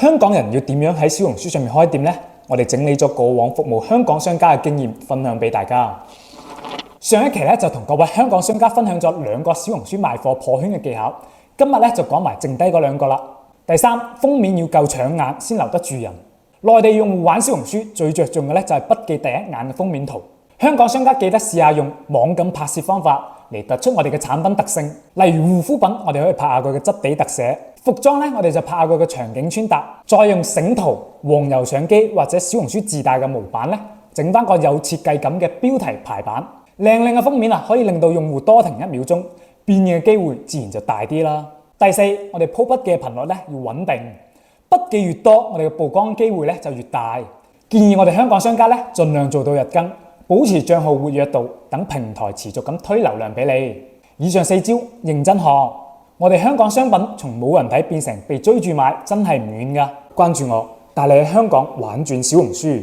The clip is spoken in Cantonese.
香港人要點樣喺小紅書上面開店呢？我哋整理咗過往服務香港商家嘅經驗，分享俾大家。上一期咧就同各位香港商家分享咗2個小紅書賣貨破圈嘅技巧，今日咧就講埋剩低嗰2個啦。第三，封面要夠搶眼先留得住人。內地用戶玩小紅書最着重嘅咧就係不記第一眼嘅封面圖。香港商家記得試下用網感拍攝方法嚟突出我哋嘅產品特性，例如護膚品，我哋可以拍下佢嘅質地特寫；服裝咧，我哋就拍下佢嘅場景穿搭，再用醒圖、黃油相機或者小紅書自帶嘅模板咧，整翻個有設計感嘅標題排版。靚嘅封面可以令到用戶多停1秒鐘，變現嘅機會自然就大啲啦。第四，我哋鋪筆記嘅頻率咧要穩定，筆記越多，我哋嘅曝光機會咧就越大。建議我哋香港商家咧盡量做到日更，保持賬號活躍度，等平台持續咁推流量俾你。以上4招認真學，我哋香港商品從冇人睇變成被追住買，真係唔遠噶。關注我，帶你喺香港玩轉小紅書。